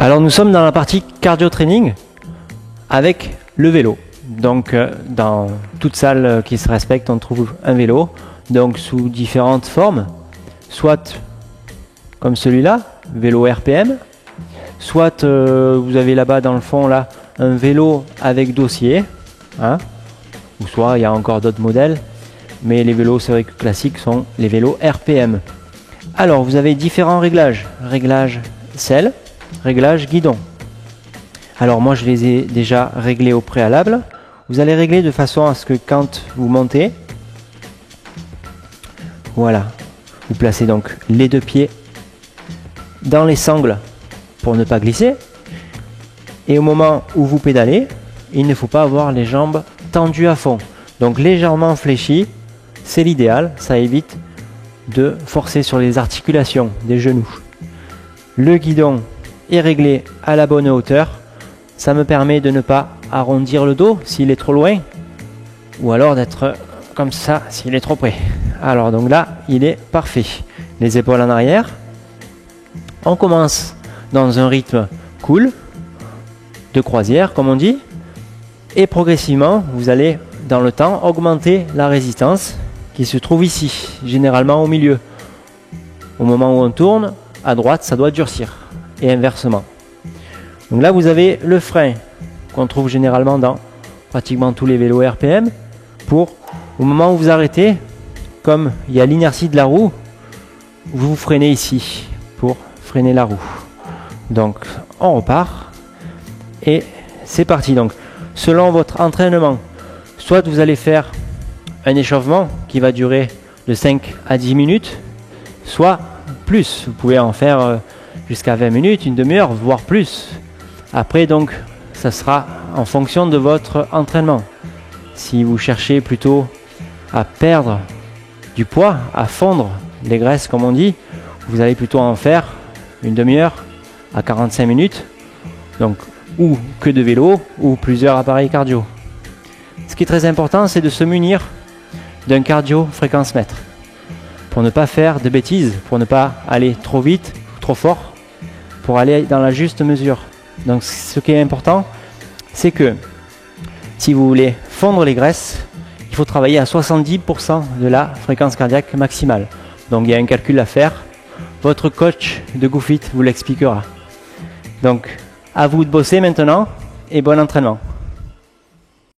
Alors nous sommes dans la partie cardio training avec le vélo. Donc dans toute salle qui se respecte, on trouve un vélo, donc sous différentes formes, soit comme celui-là, vélo RPM, soit vous avez là-bas dans le fond là un vélo avec dossier, hein, ou soit il y a encore d'autres modèles, mais les vélos c'est vrai que classiques sont les vélos RPM. Alors vous avez différents réglages, réglage selle, réglage guidon. Alors moi je les ai déjà réglés au préalable. Vous allez régler de façon à ce que quand vous montez, voilà, vous placez donc les deux pieds dans les sangles pour ne pas glisser. Et au moment où vous pédalez, il ne faut pas avoir les jambes tendues à fond. Donc légèrement fléchies, c'est l'idéal, ça évite de forcer sur les articulations des genoux. Le guidon est réglé à la bonne hauteur. Ça me permet de ne pas arrondir le dos s'il est trop loin, ou alors d'être comme ça s'il est trop près. Alors donc là, il est parfait. Les épaules en arrière. On commence dans un rythme cool, de croisière comme on dit, et progressivement, vous allez dans le temps augmenter la résistance qui se trouve ici, généralement au milieu. Au moment où on tourne, à droite, ça doit durcir, et inversement. Donc là, vous avez le frein qu'on trouve généralement dans pratiquement tous les vélos RPM. Pour, au moment où vous arrêtez, comme il y a l'inertie de la roue, vous freinez ici pour freiner la roue. Donc, on repart et c'est parti. Donc, selon votre entraînement, soit vous allez faire un échauffement qui va durer de 5 à 10 minutes, soit plus. Vous pouvez en faire jusqu'à 20 minutes, une demi-heure, voire plus. Après, donc, ça sera en fonction de votre entraînement. Si vous cherchez plutôt à perdre du poids, à fondre les graisses, comme on dit, vous allez plutôt en faire une demi-heure à 45 minutes. Donc, ou que de vélo, ou plusieurs appareils cardio. Ce qui est très important, c'est de se munir d'un cardio fréquence mètre. Pour ne pas faire de bêtises, pour ne pas aller trop vite, trop fort, pour aller dans la juste mesure. Donc ce qui est important, c'est que si vous voulez fondre les graisses, il faut travailler à 70% de la fréquence cardiaque maximale. Donc il y a un calcul à faire. Votre coach de GoFit vous l'expliquera. Donc à vous de bosser maintenant et bon entraînement.